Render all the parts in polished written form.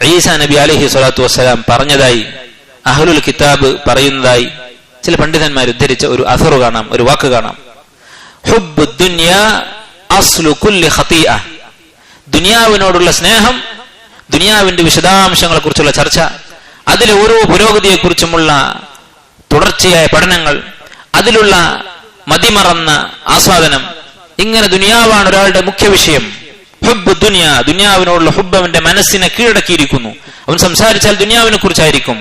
ഈസാ നബി അലൈഹി സ്വലാത്തു വസ്സലാം പറഞ്ഞതായി അഹ്ലുൽ കിതാബ് പറയുന്നതായി ചില പണ്ഡിതന്മാർ ഉദ്ധരിച്ച ഒരു അസറു കാണാം, ഒരു വാക്ക് കാണാം. ഹുബ്ബു ദുനിയാ അസ്ലു കുല്ലി ഖതീഅ. ദുനിയാവിനോടുള്ള സ്നേഹം, ദുനിയാവിന്റെ വിശദാംശങ്ങളെ കുറിച്ചുള്ള ചർച്ച, അതിലെ ഓരോ പുരോഗതിയെക്കുറിച്ചുമുള്ള തുടർച്ചയായ പഠനങ്ങൾ, അതിലുള്ള മതിമറന്ന ആസ്വാദനം, ഇങ്ങനെ ദുനിയാവാണ് ഒരാളുടെ മുഖ്യ വിഷയം. ഹുബ്ബു ദുനിയ, ദുനിയാവിനോടുള്ള ഹുബ്ബ് അവന്റെ മനസ്സിനെ കീഴടക്കിയിരിക്കുന്നു. അവൻ സംസാരിച്ചാൽ ദുനിയാവിനെ കുറിച്ചായിരിക്കും.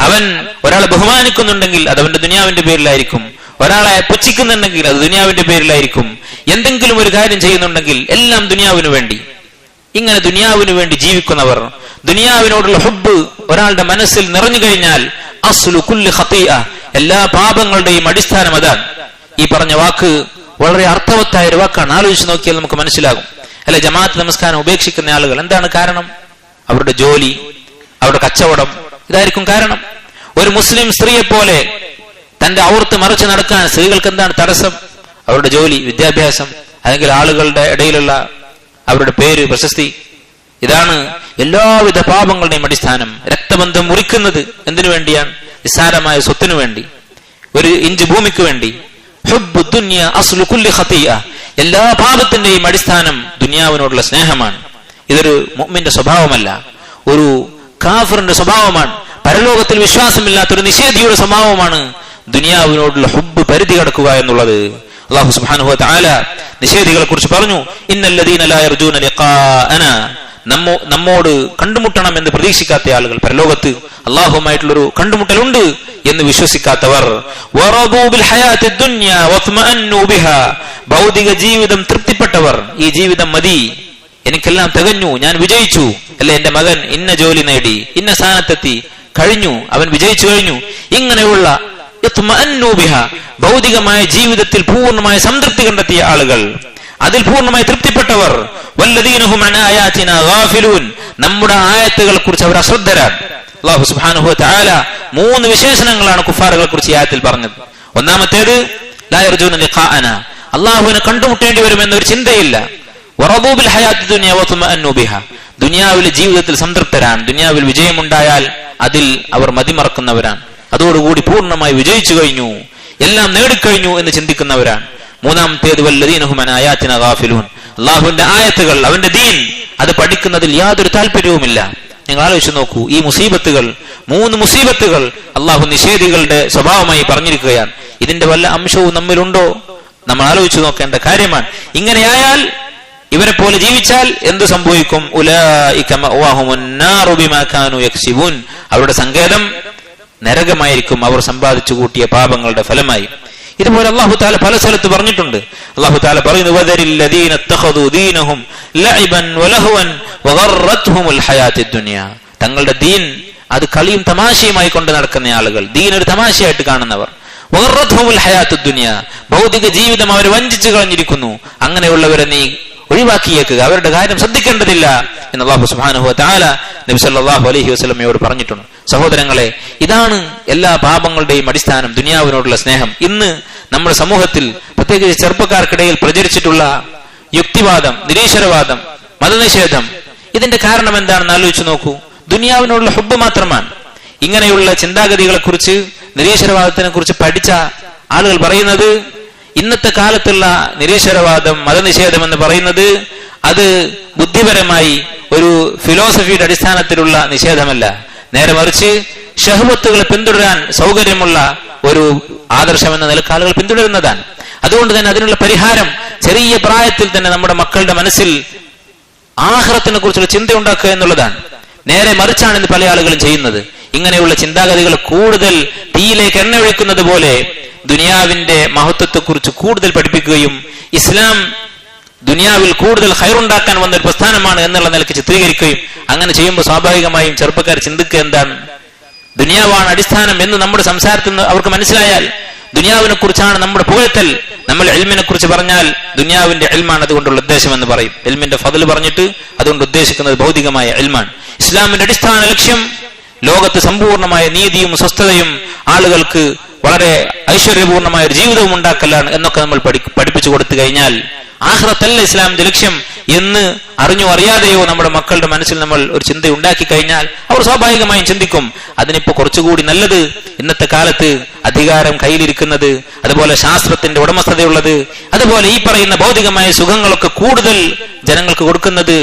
അവൻ ഒരാളെ ബഹുമാനിക്കുന്നുണ്ടെങ്കിൽ അത് അവന്റെ ദുനിയാവിന്റെ പേരിലായിരിക്കും. ഒരാളെ പുച്ഛിക്കുന്നുണ്ടെങ്കിൽ അത് ദുനിയാവിന്റെ പേരിലായിരിക്കും. എന്തെങ്കിലും ഒരു കാര്യം ചെയ്യുന്നുണ്ടെങ്കിൽ എല്ലാം ദുനിയാവിനു വേണ്ടി. ഇങ്ങനെ ദുനിയാവിനു വേണ്ടി ജീവിക്കുന്നവർ, ദുനിയാവിനോടുള്ള ഹുബ്ബ് ഒരാളുടെ മനസ്സിൽ നിറഞ്ഞു കഴിഞ്ഞാൽ അസ്ലു കുല്ലി ഖതീഅ, എല്ലാ പാപങ്ങളുടെയും അടിസ്ഥാനം അതാണ്. ഈ പറഞ്ഞ വാക്ക് വളരെ അർത്ഥവത്തായ ഒരു വാക്കാണ്. ആലോചിച്ച് നോക്കിയാൽ നമുക്ക് മനസ്സിലാകും. അല്ലെ, ജമാഅത്ത് നമസ്കാരം ഉപേക്ഷിക്കുന്ന ആളുകൾ എന്താണ് കാരണം? അവരുടെ ജോലി, അവരുടെ കച്ചവടം, ഇതായിരിക്കും കാരണം. ഒരു മുസ്ലിം സ്ത്രീയെ പോലെ തന്റെ ഔർത്ത് മറിച്ച് നടക്കാൻ സ്ത്രീകൾക്ക് എന്താണ് തടസ്സം? അവരുടെ ജോലി, വിദ്യാഭ്യാസം, അല്ലെങ്കിൽ ആളുകളുടെ ഇടയിലുള്ള അവരുടെ പേര്, പ്രശസ്തി. ഇതാണ് എല്ലാവിധ പാപങ്ങളുടെയും അടിസ്ഥാനം. രക്തബന്ധം മുറിക്കുന്നത് എന്തിനു വേണ്ടിയാണ്? നിസ്സാരമായ സ്വത്തിനു വേണ്ടി, ഒരു ഇഞ്ച് ഭൂമിക്ക് വേണ്ടി. ഹുബ്ബു ദുനിയ അസ്ലു കുല്ലി ഖതീഅ, എല്ലാ പാപത്തിന്റെയും അടിസ്ഥാനം ദുനിയാവിനോടുള്ള സ്നേഹമാണ്. ഇതൊരു മുഅ്മിന്റെ സ്വഭാവമല്ല, ഒരു കാഫിറിന്റെ സ്വഭാവമാണ്. പരലോകത്തിൽ വിശ്വാസമില്ലാത്ത ഒരു നിഷേധിയുടെ സ്വഭാവമാണ് ദുനിയാവിനോടുള്ള ഹുബ്ബ് പരിധി കടക്കുക എന്നുള്ളത്. അല്ലാഹു സുബ്ഹാനഹു വ തആല നിഷേധികളെ കുറിച്ച് പറഞ്ഞു, ഇന്നല്ലദീന ലാ യർജൂന ലിഖാഅനാ, നമ്മോട് കണ്ടുമുട്ടണം എന്ന് പ്രതീക്ഷിക്കാത്ത ആളുകൾ, പരലോകത്ത് അല്ലാഹുവുമായിട്ടുള്ളൊരു കണ്ടുമുട്ടലുണ്ട് എന്ന് വിശ്വസിക്കാത്തവർ, വറദൂ ബിൽ ഹയാത്തി ദുനിയ വത്മഅന്നു ബിഹാ, ഭൗതിക ജീവിതം തൃപ്തിപ്പെട്ടവർ, ഈ ജീവിതം മതി, എനിക്കെല്ലാം തികഞ്ഞു, ഞാൻ വിജയിച്ചു, അല്ലെ എന്റെ മകൻ ഇന്ന ജോലി നേടി, ഇന്ന സ്ഥാനത്തെത്തി, കഴിഞ്ഞു, അവൻ വിജയിച്ചു കഴിഞ്ഞു, ഇങ്ങനെയുള്ള ഭൗതികമായ ജീവിതത്തിൽ പൂർണ്ണമായ സംതൃപ്തി കണ്ടെത്തിയ ആളുകൾ, അതിൽ പൂർണ്ണമായി തൃപ്തിപ്പെട്ടവർ, വല്ലദീനഹും അൻ ആയാതിനാ ഗാഫിലൂൻ, നമ്മുടെ ആയത്തുകളെ കുറിച്ച് അവർ അശ്രദ്ധരാണ്. അല്ലാഹു സുബ്ഹാനഹു വ തആല 3 വിശേഷണങ്ങളാണ് കുഫാറുകളെ കുറിച്ച് ഈ ആയത്തിൽ പറഞ്ഞത്. ഒന്നാമത്തേത് ലാ യർജൂന ലിഖാഅനാ, അല്ലാഹുവിനെ കണ്ടുമുട്ടേണ്ടി വരുമെന്നൊരു ചിന്തയില്ല. വറദൂ ബിൽ ഹയാത്തി ദുനിയ വത്മഅന്നു ബിഹാ, ദുനിയാവിലെ ജീവിതത്തിൽ സംതൃപ്തരാണ്. ദുനിയാവിൽ വിജയമുണ്ടായാൽ അതിൽ അവർ മതിമറക്കുന്നവരാണ്. അതോടുകൂടി പൂർണ്ണമായി വിജയിച്ചു കഴിഞ്ഞു, എല്ലാം നേടിക്കഴിഞ്ഞു എന്ന് ചിന്തിക്കുന്നവരാണ്. മൂന്നാമത്തേത് വല്ലദീനഹും അൻ ആയാതിനാ ഗാഫിലൂൻ, അല്ലാഹുവിന്റെ ആയത്തുകൾ, അവന്റെ ദീൻ, അത് പഠിക്കുന്നതിൽ യാതൊരു താല്പര്യവുമില്ല. നിങ്ങൾ ആലോചിച്ച് നോക്കൂ, ഈ മുസീബത്തുകൾ, 3 മുസീബത്തുകൾ അല്ലാഹു നിഷേധികളുടെ സ്വഭാവമായി പറഞ്ഞിരിക്കുകയാണ്. ഇതിന്റെ വല്ല അംശവും നമ്മിലുണ്ടോ? നമ്മൾ ആലോചിച്ചു നോക്കേണ്ട കാര്യമാണ്. ഇങ്ങനെയായാൽ, ഇവരെ പോലെ ജീവിച്ചാൽ എന്തു സംഭവിക്കും? ഉലൈക മഅവാഹുമുൻ നാറു ബിമാ കാനൂ യക്സിബൂൻ, അവരുടെ സങ്കേതം നരകമായിരിക്കും, അവർ സമ്പാദിച്ചു കൂട്ടിയ പാപങ്ങളുടെ ഫലമായി. ഇതുപോലെ അല്ലാഹു തആല പല സ്ഥലത്ത് പറഞ്ഞിട്ടുണ്ട്. അല്ലാഹു തആല പറയുന്നു, വദരില്ലദീന ഇത്തഖദൂ ദീനഹും ലഇബൻ വലഹവൻ വഗറത്ഹുമുൽ ഹയാത്തുദ് ദുനിയ, തങ്ങളുടെ ദീൻ അത് കളിയും തമാശയുമായി കൊണ്ട് നടക്കുന്ന ആളുകൾ, ദീൻ ഒരു തമാശയായിട്ട് കാണുന്നവർ. വഗറത്ഹുമുൽ ഹയാത്തുദ് ദുനിയ, ഭൗതിക ജീവിതം അവർ വഞ്ചിച്ചു കളഞ്ഞിരിക്കുന്നു. അങ്ങനെയുള്ളവരെ നീ ഒഴിവാക്കിയേക്കുക, അവരുടെ കാര്യം ശ്രദ്ധിക്കേണ്ടതില്ല എന്ന് അല്ലാഹു സുബ്ഹാനഹു വ തആല നബി സല്ലല്ലാഹു അലൈഹി വസല്ലമയോട് പറഞ്ഞിട്ടുണ്ട്. സഹോദരങ്ങളെ, ഇതാണ് എല്ലാ പാപങ്ങളുടെയും അടിസ്ഥാനം, ദുനിയാവിനോടുള്ള സ്നേഹം. ഇന്ന് നമ്മുടെ സമൂഹത്തിൽ, പ്രത്യേകിച്ച് ചെറുപ്പക്കാർക്കിടയിൽ പ്രചരിച്ചിട്ടുള്ള യുക്തിവാദം, നിരീശ്വരവാദം, മതനിഷേധം, ഇതിന്റെ കാരണം എന്താണെന്ന് ആലോചിച്ച് നോക്കൂ. ദുനിയാവിനോടുള്ള ഹുബ്ബ് മാത്രമാണ്. ഇങ്ങനെയുള്ള ചിന്താഗതികളെ കുറിച്ച്, നിരീശ്വരവാദത്തിനെ കുറിച്ച് പഠിച്ച ആളുകൾ പറയുന്നത്, ഇന്നത്തെ കാലത്തുള്ള നിരീശ്വരവാദം, മതനിഷേധം എന്ന് പറയുന്നത് അത് ബുദ്ധിപരമായി ഒരു ഫിലോസഫിയുടെ അടിസ്ഥാനത്തിലുള്ള നിഷേധമല്ല, നേരെ മറിച്ച് ഷഹ്വത്തുകളെ പിന്തുടരാൻ സൗകര്യമുള്ള ഒരു ആദർശം എന്ന നിലക്ക് ആളുകൾ പിന്തുടരുന്നതാണ്. അതുകൊണ്ട് തന്നെ അതിനുള്ള പരിഹാരം ചെറിയ പ്രായത്തിൽ തന്നെ നമ്മുടെ മക്കളുടെ മനസ്സിൽ ആഖിറത്തിനെ കുറിച്ചുള്ള ചിന്ത ഉണ്ടാക്കുക എന്നുള്ളതാണ്. നേരെ മറിച്ചാണ് ഇന്ന് പല ആളുകളും ചെയ്യുന്നത്. ഇങ്ങനെയുള്ള ചിന്താഗതികൾ കൂടുതൽ തീയിലേക്ക് എണ്ണ ഒഴിക്കുന്നത് പോലെ ദുനിയാവിന്റെ മഹത്വത്തെക്കുറിച്ച് കൂടുതൽ പഠിപ്പിക്കുകയും ഇസ്ലാം ദുനിയാവിൽ കൂടുതൽ ഖൈറുണ്ടാക്കാൻ വന്ന ഒരു പ്രസ്ഥാനമാണ് എന്നുള്ള നിലയ്ക്ക് ചിത്രീകരിക്കുകയും, അങ്ങനെ ചെയ്യുമ്പോൾ സ്വാഭാവികമായും ചെറുപ്പക്കാർ ചിന്തിക്കുക എന്താണ്? ദുനിയാവാണ് അടിസ്ഥാനം എന്ന് നമ്മുടെ സംസാരത്തിൽ നിന്ന് അവർക്ക് മനസ്സിലായാൽ, ദുനിയാവിനെ കുറിച്ചാണ് നമ്മുടെ പുകഴ്ത്തൽ. നമ്മൾ ഇൽമിനെ കുറിച്ച് പറഞ്ഞാൽ ദുനിയാവിന്റെ ഇൽമാണ് അതുകൊണ്ടുള്ള ഉദ്ദേശം എന്ന് പറയും. ഇൽമിന്റെ ഫضل പറഞ്ഞിട്ട് അതുകൊണ്ട് ഉദ്ദേശിക്കുന്നത് ഭൗതികമായ ഇൽമാണ്. ഇസ്ലാമിന്റെ അടിസ്ഥാന ലക്ഷ്യം ലോകത്ത് സമ്പൂർണമായ നീതിയും സ്വസ്ഥതയും ആളുകൾക്ക് വളരെ ഐശ്വര്യപൂർണമായ ഒരു ജീവിതവും ഉണ്ടാക്കലാണ് എന്നൊക്കെ നമ്മൾ പഠിപ്പിച്ചു കൊടുത്തു കഴിഞ്ഞാൽ ആഖിറത്തല്ല ഇസ്ലാമിന്റെ ലക്ഷ്യം എന്ന് അറിഞ്ഞോ അറിയാതെയോ നമ്മുടെ മക്കളുടെ മനസ്സിൽ നമ്മൾ ഒരു ചിന്ത ഉണ്ടാക്കി കഴിഞ്ഞാൽ അവർ സ്വാഭാവികമായും ചിന്തിക്കും അതിനിപ്പോ കുറച്ചുകൂടി നല്ലത് ഇന്നത്തെ കാലത്ത് അധികാരം കയ്യിലിരിക്കുന്നത്, അതുപോലെ ശാസ്ത്രത്തിന്റെ ഉടമസ്ഥതയുള്ളത്, അതുപോലെ ഈ പറയുന്ന ഭൗതികമായ സുഖങ്ങളൊക്കെ കൂടുതൽ ജനങ്ങൾക്ക് കൊടുക്കുന്നത്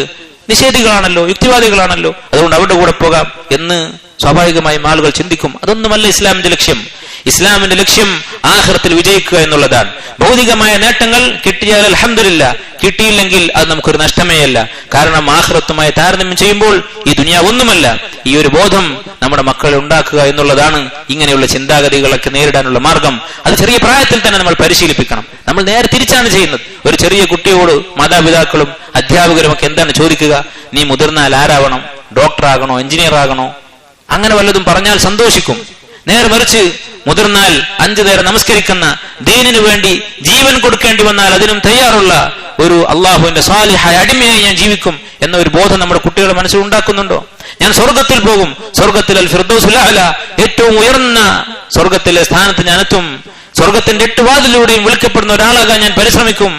നിഷേധികളാണല്ലോ, യുക്തിവാദികളാണല്ലോ, അതുകൊണ്ട് അവരുടെ കൂടെ പോകാം എന്ന് സ്വാഭാവികമായും ആളുകൾ ചിന്തിക്കും. അതൊന്നുമല്ല ഇസ്ലാമിന്റെ ലക്ഷ്യം. ഇസ്ലാമിന്റെ ലക്ഷ്യം ആഖിറത്തിൽ വിജയിക്കുക എന്നുള്ളതാണ്. ഭൗതികമായ നേട്ടങ്ങൾ കിട്ടിയാൽ അൽഹംദുലില്ലാ, കിട്ടിയില്ലെങ്കിൽ അത് നമുക്കൊരു നഷ്ടമേയല്ല. കാരണം ആഖിറത്തുമായി താരതമ്യം ചെയ്യുമ്പോൾ ഈ ദുനിയാവ് ഒന്നുമല്ല. ഈ ഒരു ബോധം നമ്മുടെ മക്കളെ ഉണ്ടാക്കുക എന്നുള്ളതാണ് ഇങ്ങനെയുള്ള ചിന്താഗതികളൊക്കെ നേരിടാനുള്ള മാർഗം. അത് ചെറിയ പ്രായത്തിൽ തന്നെ നമ്മൾ പരിശീലിപ്പിക്കണം. നമ്മൾ നേരെ തിരിച്ചാണ് ചെയ്യുന്നത്. ഒരു ചെറിയ കുട്ടിയോട് മാതാപിതാക്കളും അധ്യാപകരും ഒക്കെ എന്താണ് ചോദിക്കുക? നീ മുതിർന്നാൽ ആരാവണം? ഡോക്ടർ ആകണോ? എഞ്ചിനീയർ ആകണോ? അങ്ങനെ വല്ലതും പറഞ്ഞാൽ സന്തോഷിക്കും. നേരെ മറിച്ച് മുതിർന്നാൽ 5 നേരം നമസ്കരിക്കുന്ന, ദീനിനു വേണ്ടി ജീവൻ കൊടുക്കേണ്ടി വന്നാൽ അതിനും തയ്യാറുള്ള ഒരു അള്ളാഹുവിന്റെ സ്വാലിഹായ അടിമയായി ഞാൻ ജീവിക്കും എന്ന ഒരു ബോധം നമ്മുടെ കുട്ടികളുടെ മനസ്സിൽ ഉണ്ടാക്കുന്നുണ്ടോ? ഞാൻ സ്വർഗത്തിൽ പോകും, സ്വർഗത്തിൽ അൽ ഫിർദൗസുൽ അഅല, ഏറ്റവും ഉയർന്ന സ്വർഗത്തിലെ സ്ഥാനത്ത് ഞാൻ എത്തും, സ്വർഗത്തിന്റെ 8 വാതിലൂടെയും വിളിക്കപ്പെടുന്ന ഒരാളാകാൻ ഞാൻ പരിശ്രമിക്കും,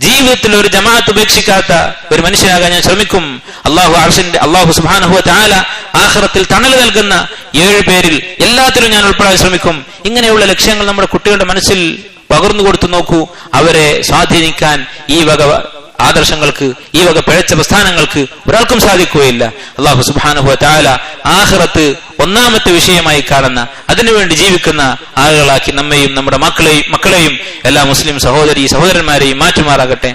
ജീവിതത്തിൽ ഒരു ജമാഅത്ത് ഉപേക്ഷിക്കാത്ത ഒരു മനുഷ്യനാകാൻ ഞാൻ ശ്രമിക്കും, അള്ളാഹു സുബ്ഹാനഹു വ തആല ആഖിറത്തിൽ തണൽ നൽകുന്ന 7 പേരിൽ എല്ലാത്തിലും ഞാൻ ഉൾപ്പെടാൻ ശ്രമിക്കും. ഇങ്ങനെയുള്ള ലക്ഷ്യങ്ങൾ നമ്മുടെ കുട്ടികളുടെ മനസ്സിൽ പകർന്നു കൊടുത്തു നോക്കൂ. അവരെ സ്വാധീനിക്കാൻ ഈ വക ആദർശങ്ങൾക്ക്, ഈ വക പിഴച്ച പ്രസ്ഥാനങ്ങൾക്ക് ഒരാൾക്കും സാധിക്കുകയില്ല. അള്ളാഹു സുബ്ഹാനഹു വ തആല ആഖിറത്ത് ഒന്നാമത്തെ വിഷയമായി കാണുന്ന, അതിനുവേണ്ടി ജീവിക്കുന്ന ആളുകളാക്കി നമ്മെയും നമ്മുടെ മക്കളെയും എല്ലാ മുസ്ലിം സഹോദരന്മാരെയും മാറ്റുമാറാകട്ടെ.